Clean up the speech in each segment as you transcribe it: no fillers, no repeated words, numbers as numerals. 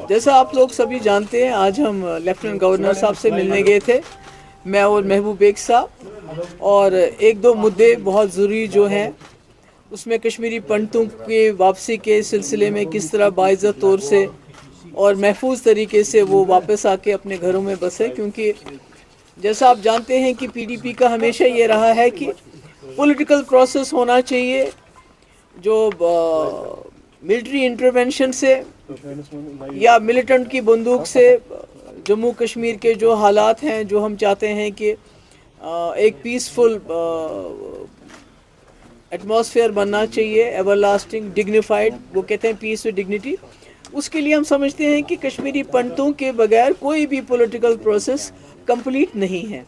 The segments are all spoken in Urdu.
جیسا آپ لوگ سبھی جانتے ہیں، آج ہم لیفٹیننٹ گورنر صاحب سے ملنے گئے تھے، میں اور محبوب بیگ صاحب، اور ایک دو مدعے بہت ضروری جو ہیں اس میں کشمیری پنڈتوں کی واپسی کے سلسلے میں کس طرح باعزت طور سے اور محفوظ طریقے سے وہ واپس آ کے اپنے گھروں میں بسے، کیونکہ جیسا آپ جانتے ہیں کہ پی ڈی پی کا ہمیشہ یہ رہا ہے کہ پولیٹیکل پروسیس ہونا چاہیے جو ملٹری انٹرونشن سے یا ملیٹنٹ کی بندوق سے جموں کشمیر کے جو حالات ہیں، جو ہم چاہتے ہیں کہ ایک پیسفل ایٹماسفیئر بننا چاہیے، ایور لاسٹنگ ڈگنیفائڈ، وہ کہتے ہیں پیس ود ڈگنیٹی، اس کے لیے ہم سمجھتے ہیں کہ کشمیری پنڈتوں کے بغیر کوئی بھی پولیٹیکل پروسیس کمپلیٹ نہیں ہے۔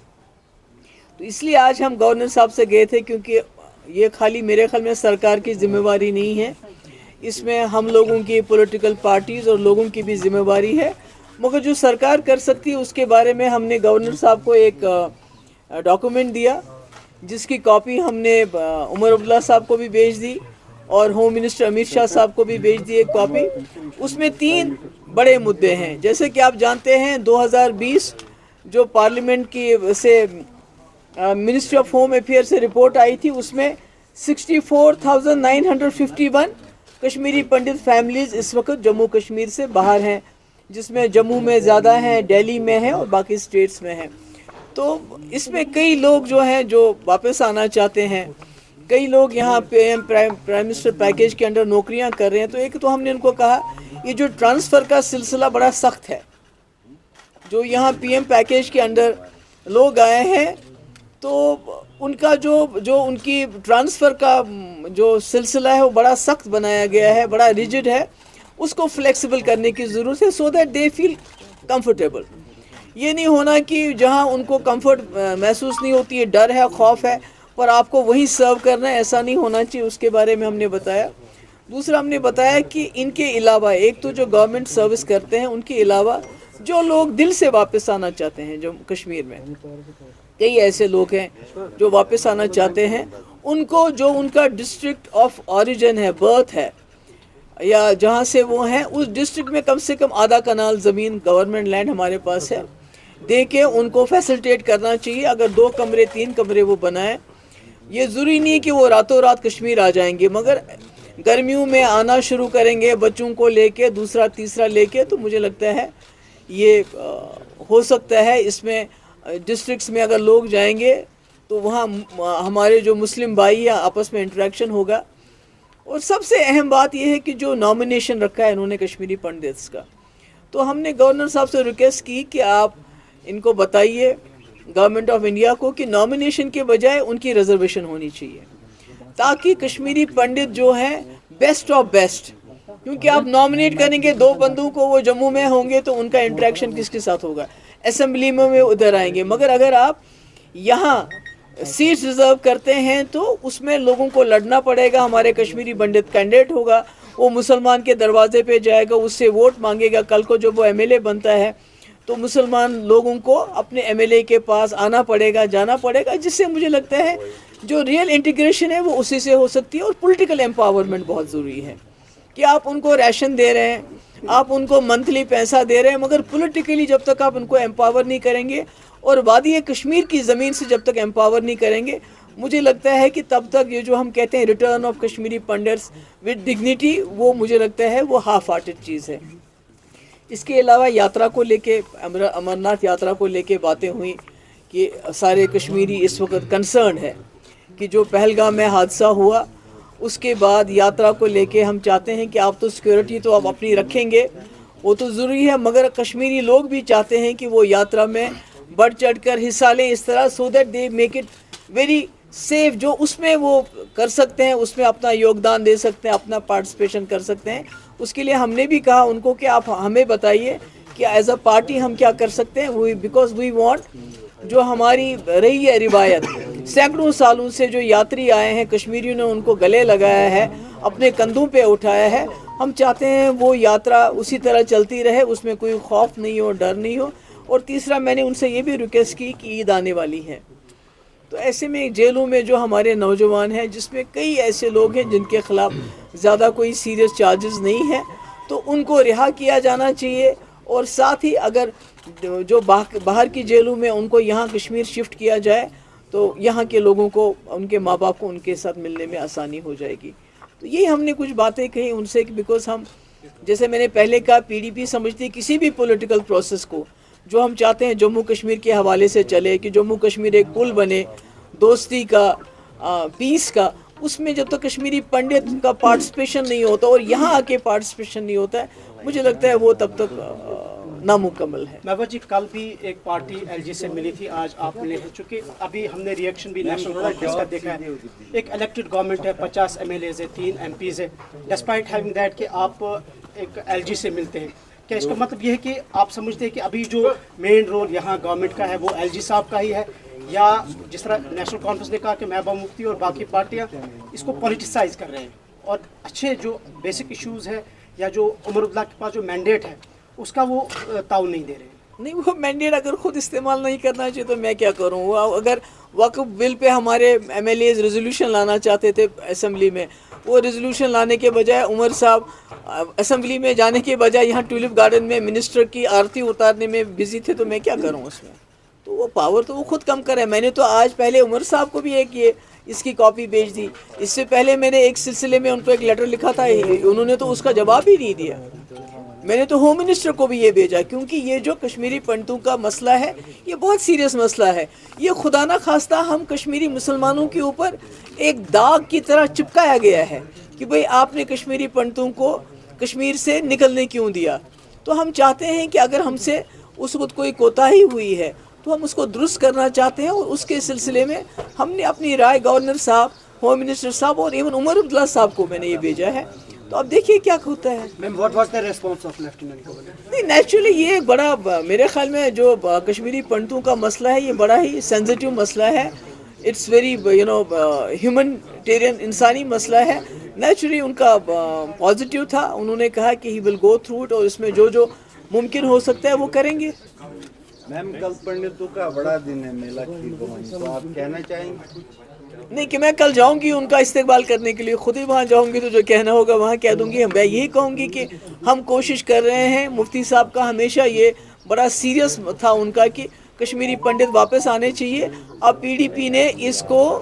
تو اس لیے آج ہم گورنر صاحب سے گئے تھے، کیونکہ یہ خالی میرے خیال میں سرکار کی ذمہ داری نہیں ہے، اس میں ہم لوگوں کی پولیٹیکل پارٹیز اور لوگوں کی بھی ذمہ داری ہے، مگر جو سرکار کر سکتی ہے اس کے بارے میں ہم نے گورنر صاحب کو ایک ڈاکومنٹ دیا، جس کی کاپی ہم نے عمر عبداللہ صاحب کو بھی بھیج دی اور ہوم منسٹر امت شاہ صاحب کو بھی بھیج دی ایک کاپی۔ اس میں 3 بڑے مدعے ہیں، جیسے کہ آپ جانتے ہیں 2020 جو پارلیمنٹ کی سے منسٹری آف ہوم افیئر سے رپورٹ آئی تھی، اس میں 64,951 کشمیری پنڈت فیملیز اس وقت جموں کشمیر سے باہر ہیں، جس میں جموں میں زیادہ ہیں، دہلی میں ہیں اور باقی اسٹیٹس میں ہیں۔ تو اس میں کئی لوگ جو ہیں جو واپس آنا چاہتے ہیں، کئی لوگ یہاں پرائم منسٹر پیکیج کے انڈر نوکریاں کر رہے ہیں۔ تو ایک تو ہم نے ان کو کہا یہ جو ٹرانسفر کا سلسلہ بڑا سخت ہے، جو یہاں پی ایم پیکیج کے انڈر لوگ آئے ہیں تو ان کا جو ان کی ٹرانسفر کا جو سلسلہ ہے وہ بڑا سخت بنایا گیا ہے، بڑا ریجڈ ہے، اس کو فلیکسیبل کرنے کی ضرورت ہے، سو دیٹ دے فیل کمفرٹیبل۔ یہ نہیں ہونا کہ جہاں ان کو کمفرٹ محسوس نہیں ہوتی ہے، ڈر ہے، خوف ہے، پر آپ کو وہیں سرو کرنا ہے، ایسا نہیں ہونا چاہیے، اس کے بارے میں ہم نے بتایا۔ دوسرا ہم نے بتایا کہ ان کے علاوہ ایک تو جو گورنمنٹ سروس کرتے ہیں، ان کے علاوہ جو لوگ دل سے واپس آنا چاہتے ہیں جو کشمیر میں، کئی ایسے لوگ ہیں جو واپس آنا چاہتے ہیں، ان کو جو ان کا ڈسٹرکٹ آف اوریجن ہے، برتھ ہے، یا جہاں سے وہ ہیں، اس ڈسٹرکٹ میں کم سے کم آدھا کنال زمین گورنمنٹ لینڈ ہمارے پاس ہے، دے کے ان کو فیسلٹیٹ کرنا چاہیے۔ اگر 2 کمرے 3 کمرے وہ بنائیں، یہ ضروری نہیں کہ وہ راتوں رات کشمیر آ جائیں گے، مگر گرمیوں میں آنا شروع کریں گے بچوں کو لے کے، دوسرا تیسرا لے کے، تو مجھے لگتا ہے یہ ہو سکتا ہے۔ اس میں ڈسٹرکٹس میں اگر لوگ جائیں گے تو وہاں ہمارے جو مسلم بھائی یا آپس میں انٹریکشن ہوگا۔ اور سب سے اہم بات یہ ہے کہ جو نامینیشن رکھا ہے انہوں نے کشمیری پنڈتس کا، تو ہم نے گورنر صاحب سے ریکویسٹ کی کہ آپ ان کو بتائیے گورنمنٹ آف انڈیا کو کہ نامینیشن کے بجائے ان کی ریزرویشن ہونی چاہیے، تاکہ کشمیری پنڈت جو ہیں بیسٹ آف بیسٹ، کیونکہ آپ نامینیٹ کریں گے 2 بندوں کو، وہ جموں میں ہوں گے تو ان کا انٹریکشن کس کے ساتھ ہوگا، اسمبلی میں وہ ادھر آئیں گے، مگر اگر آپ یہاں سیٹس ریزرو کرتے ہیں تو اس میں لوگوں کو لڑنا پڑے گا۔ ہمارے کشمیری پنڈت کینڈیڈیٹ ہوگا، وہ مسلمان کے دروازے پہ جائے گا، اس سے ووٹ مانگے گا، کل کو جب وہ ایم ایل اے بنتا ہے تو مسلمان لوگوں کو اپنے ایم ایل اے کے پاس آنا پڑے گا، جانا پڑے گا، جس سے مجھے لگتا ہے جو ریئل انٹیگریشن ہے وہ اسی سے ہو سکتی ہے۔ اور پولیٹیکل امپاورمنٹ بہت ضروری ہے کہ آپ ان کو ریشن دے رہے ہیں، آپ ان کو منتھلی پیسہ دے رہے ہیں، مگر پولیٹیکلی جب تک آپ ان کو امپاور نہیں کریں گے اور وادی کشمیر کی زمین سے جب تک امپاور نہیں کریں گے، مجھے لگتا ہے کہ تب تک یہ جو ہم کہتے ہیں return of Kashmiri Pandits with dignity, وہ مجھے لگتا ہے وہ ہاف ہارٹڈ چیز ہے۔ اس کے علاوہ یاترا کو لے کے، امرناتھ یاترا کو لے کے باتیں ہوئیں کہ سارے کشمیری اس وقت کنسرن ہے کہ جو پہلگام میں حادثہ ہوا اس کے بعد یاترا کو لے کے ہم چاہتے ہیں کہ آپ تو سیکیورٹی تو آپ اپنی رکھیں گے، وہ تو ضروری ہے، مگر کشمیری لوگ بھی چاہتے ہیں کہ وہ یاترا میں بڑھ چڑھ کر حصہ لیں، اس طرح so that they make it very safe, جو اس میں وہ کر سکتے ہیں اس میں اپنا یوگدان دے سکتے ہیں، اپنا پارٹیسپیشن کر سکتے ہیں۔ اس کے لیے ہم نے بھی کہا ان کو کہ آپ ہمیں بتائیے کہ ایز اے پارٹی ہم کیا کر سکتے ہیں، بیکاز وی وانٹ جو ہماری رہی ہے روایت، سینکڑوں سالوں سے جو یاتری آئے ہیں کشمیریوں نے ان کو گلے لگایا ہے، اپنے کندھوں پہ اٹھایا ہے، ہم چاہتے ہیں وہ یاترا اسی طرح چلتی رہے، اس میں کوئی خوف نہیں ہو، ڈر نہیں ہو۔ اور تیسرا میں نے ان سے یہ بھی ریکویسٹ کی کہ عید آنے والی ہے، تو ایسے میں جیلوں میں جو ہمارے نوجوان ہیں، جس میں کئی ایسے لوگ ہیں جن کے خلاف زیادہ کوئی سیریس چارجز نہیں ہیں، تو ان کو رہا کیا جانا چاہیے، اور ساتھ ہی اگر جو باہر کی جیلوں میں ان کو یہاں کشمیر شفٹ کیا جائے تو یہاں کے لوگوں کو، ان کے ماں باپ کو ان کے ساتھ ملنے میں آسانی ہو جائے گی. تو یہی ہم نے کچھ باتیں کہی ان سے، بیکاز ہم، جیسے میں نے پہلے کہا، پی ڈی پی سمجھتی کسی بھی پولیٹیکل پروسیس کو جو ہم چاہتے ہیں جموں کشمیر کے حوالے سے چلے، کہ جموں کشمیر ایک پل بنے دوستی کا، پیس کا، اس میں جب تک کشمیری پنڈت کا پارٹیسپیشن نہیں ہوتا اور یہاں آ کے پارٹیسپیشن نہیں ہوتا ہے، مجھے لگتا ہے وہ تب تک نامکمل ہے. محبوبہ جی، کل بھی ایک پارٹی ایل جی سے ملی تھی، آج آپ ملے ہیں، چونکہ ابھی ہم نے ریئیکشن بھی نیشنل کانفرنس کا دیکھا ہے. ایک الیکٹڈ گورنمنٹ ہے، 50 ایم ایل ایز ہے، 3 ایم پیز ہے، ڈسپائٹ ہیونگ دیٹ کہ آپ ایک ایل جی سے ملتے ہیں. کیا اس کا مطلب یہ ہے کہ آپ سمجھتے ہیں کہ ابھی جو مین رول یہاں گورنمنٹ کا ہے وہ ایل جی صاحب کا ہی ہے، یا جس طرح نیشنل کانفرنس نے کہا کہ محبوبہ مفتی اور باقی پارٹیاں اس کو پولیٹیسائز کر رہے ہیں، اور اچھے جو بیسک ایشوز ہے یا جو عمر عبداللہ کے پاس جو مینڈیٹ ہے اس کا وہ تعاون نہیں دے رہے ہیں؟ نہیں، وہ مینڈیٹ اگر خود استعمال نہیں کرنا چاہیے تو میں کیا کروں؟ وہ اگر وقف بل پہ ہمارے ایم ایل ایز ریزولوشن لانا چاہتے تھے اسمبلی میں، وہ ریزولوشن لانے کے بجائے عمر صاحب اسمبلی میں جانے کے بجائے یہاں ٹیولپ گارڈن میں منسٹر کی آرتی اتارنے میں بزی تھے، تو میں کیا کروں اس میں؟ تو وہ پاور تو وہ خود کم کرے. میں نے تو آج پہلے عمر صاحب کو بھی ایک یہ اس کی کاپی بھیج دی. اس سے پہلے میں نے ایک سلسلے میں ان کو ایک لیٹر لکھا تھا، انہوں نے تو اس کا جواب ہی نہیں دیا. میں نے تو ہوم منسٹر کو بھی یہ بھیجا، کیونکہ یہ جو کشمیری پنڈتوں کا مسئلہ ہے یہ بہت سیریس مسئلہ ہے. یہ خدا نہ خواستہ ہم کشمیری مسلمانوں کے اوپر ایک داغ کی طرح چپکایا گیا ہے کہ بھئی آپ نے کشمیری پنڈتوں کو کشمیر سے نکلنے کیوں دیا. تو ہم چاہتے ہیں کہ اگر ہم سے اس وقت کوئی کوتاہی ہوئی ہے تو ہم اس کو درست کرنا چاہتے ہیں، اور اس کے سلسلے میں ہم نے اپنی رائے گورنر صاحب، ہوم منسٹر صاحب اور ایون عمر عبداللہ صاحب کو میں نے یہ بھیجا ہے. تو اب دیکھیے کیا ہوتا ہے. نہیں، نیچرلی یہ بڑا، میرے خیال میں جو کشمیری پنڈتوں کا مسئلہ ہے یہ بڑا ہی سینسیٹیو مسئلہ ہے. اٹس ویری ہیومنٹیرین، انسانی مسئلہ ہے. نیچرلی ان کا پازیٹیو تھا، انہوں نے کہا کہ ہی ول گو تھرو اٹ، اور اس میں جو ممکن ہو سکتا ہے وہ کریں گے. میم، کل پنڈتوں کا بڑا دن ہے، میلہ کی تو آپ کہنا چاہیں گے؟ نہیں کہ میں کل جاؤں گی ان کا استقبال کرنے کے لیے، خود ہی وہاں جاؤں گی تو جو کہنا ہوگا وہاں کہہ دوں گی. میں یہی کہوں گی کہ ہم کوشش کر رہے ہیں، مفتی صاحب کا ہمیشہ یہ بڑا سیریس تھا ان کا کہ کشمیری پنڈت واپس آنے چاہیے. اب پی ڈی پی نے اس کو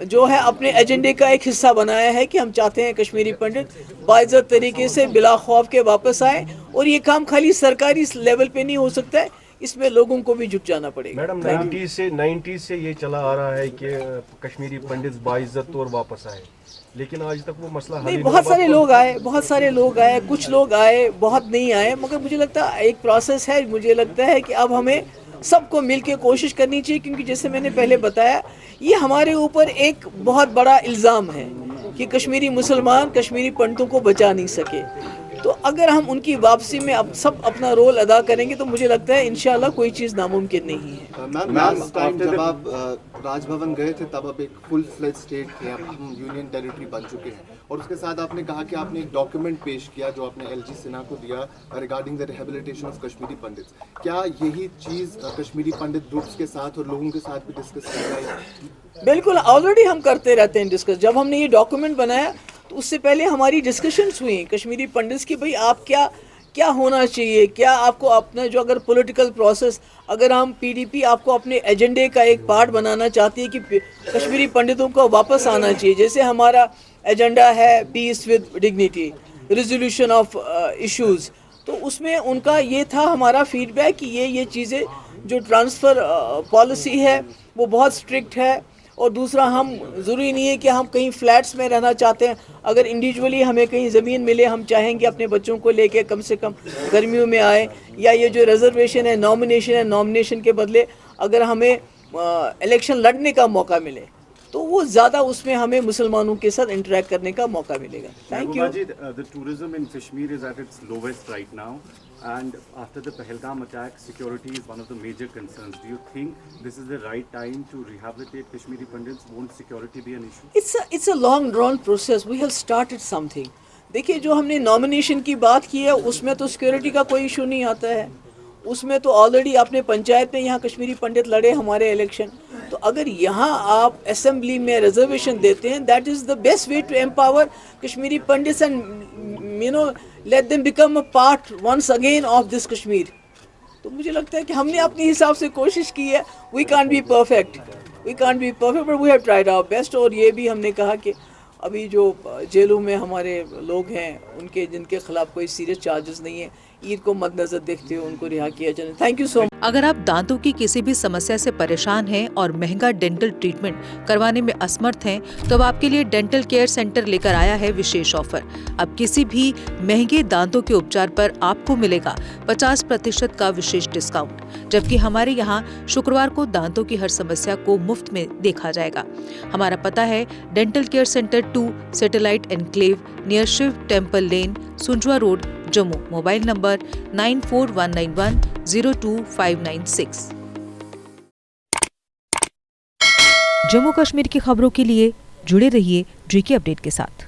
جو ہے اپنے ایجنڈے کا ایک حصہ بنایا ہے کہ ہم چاہتے ہیں کشمیری پنڈت باعزت طریقے سے بلا خوف کے واپس آئیں، اور یہ کام خالی سرکاری لیول پہ نہیں ہو سکتا ہے، اس میں لوگوں کو بھی جھک جانا پڑے گا. میڈم، 90 سے یہ چلا آ رہا ہے کہ کشمیری پنڈت باعزت طور واپس آئے، لیکن آج تک وہ مسئلہ نہیں. بہت سارے لوگ آئے، کچھ لوگ آئے، بہت نہیں آئے، مگر مجھے لگتا ہے ایک پروسیس ہے. مجھے لگتا ہے کہ اب ہمیں سب کو مل کے کوشش کرنی چاہیے، کیونکہ جیسے میں نے پہلے بتایا یہ ہمارے اوپر ایک بہت بڑا الزام ہے کہ کشمیری مسلمان کشمیری پنڈتوں کو بچا نہیں سکے. تو اگر ہم ان کی واپسی میں اب سب اپنا رول ادا کریں گے تو مجھے لگتا ہے انشاءاللہ کوئی چیز ناممکن نہیں ہے. میم، لاسٹ ٹائم جب آپ راج بھون گئے تھے تب آپ ایک فل فلیج اسٹیٹ تھے، اب ہم یونین ٹیریٹری بن چکے ہیں، اور اس کے ساتھ آپ نے کہا کہ آپ نے ایک ڈاکیومنٹ پیش کیا جو آپ نے ایل جی سنہا کو دیا regarding the rehabilitation of Kashmiri Pandits. کیا یہی چیز کشمیری پنڈت گروپس کے ساتھ اور لوگوں کے ساتھ بھی ڈسکس کی جائے؟ بالکل، آلریڈی ہم کرتے رہتے ہیں ڈسکس. جب ہم نے یہ ڈاکیومنٹ بنایا تو اس سے پہلے ہماری ڈسکشنز ہوئیں کشمیری پنڈتس کی، بھئی آپ کیا ہونا چاہیے، کیا آپ کو اپنا جو اگر پولیٹیکل پروسیس، اگر ہم پی ڈی پی آپ کو اپنے ایجنڈے کا ایک پارٹ بنانا چاہتی ہے کہ کشمیری پنڈتوں کو واپس آنا چاہیے. جیسے ہمارا ایجنڈا ہے peace with dignity, resolution of issues, تو اس میں ان کا یہ تھا ہمارا فیڈ بیک کہ یہ چیزیں جو ٹرانسفر پالیسی ہے وہ بہت اسٹرکٹ ہے. اور دوسرا، ہم ضروری نہیں ہے کہ ہم کہیں فلیٹس میں رہنا چاہتے ہیں. اگر انڈیویجولی ہمیں کہیں زمین ملے، ہم چاہیں گے اپنے بچوں کو لے کے کم سے کم گرمیوں میں آئے. یا یہ جو ریزرویشن ہے، نامنیشن کے بدلے اگر ہمیں الیکشن لڑنے کا موقع ملے تو وہ زیادہ اس میں ہمیں مسلمانوں کے ساتھ انٹریکٹ کرنے کا موقع ملے گا. Thank you. The tourism in Kashmir is at its lowest right now, and after the Pahalgam attack, security is one of the major concerns. Do you think this is the right time to rehabilitate Kashmiri Pandits? Won't security be an issue? It's a long drawn process. We have started something. دیکھیے، جو ہم نے نامنیشن کی بات کی ہے اس میں تو سیکورٹی کا کوئی ایشو نہیں آتا ہے. اس میں تو آلریڈی آپ نے پنچایت میں یہاں کشمیری پنڈت لڑے ہمارے الیکشن. تو اگر یہاں آپ اسمبلی میں ریزرویشن دیتے ہیں، that is the best way to empower Kashmiri Pandits and let them become a part once again of this Kashmir. تو مجھے لگتا ہے کہ ہم نے اپنے حساب سے کوشش کی ہے. We can't be perfect, but we have tried our best. اور یہ بھی ہم نے کہا کہ ابھی جو جیلوں میں ہمارے لوگ ہیں ان کے جن کے خلاف کوئی سیریس چارجز نہیں ہیں, عید کو مد نظر دیکھتے ہوئے ان کو رہا کیا جائے. تھینک یو سو مچ. اگر آپ دانتوں کی کسی بھی سمسیا سے پریشان ہیں اور مہنگا ڈینٹل ٹریٹمنٹ کروانے میں اسمرتھ ہیں تو اب آپ کے لیے ڈینٹل کیئر سینٹر لے کر آیا ہے وشیش آفر. اب کسی بھی مہنگے دانتوں کے اپچار پر آپ کو ملے گا 50% کا وشیش ڈسکاؤنٹ, جبکہ ہمارے یہاں شکروار کو دانتوں کی ہر سمسیا کو مفت میں دیکھا جائے گا. ہمارا پتہ ہے dental care centre 2 satellite enclave near Shiv temple lane, Sanjwa road, Jammu. Mobile number 9419102596. Jammu Kashmir کی خبروں کے لیے جڑے رہیے GK اپڈیٹ کے ساتھ.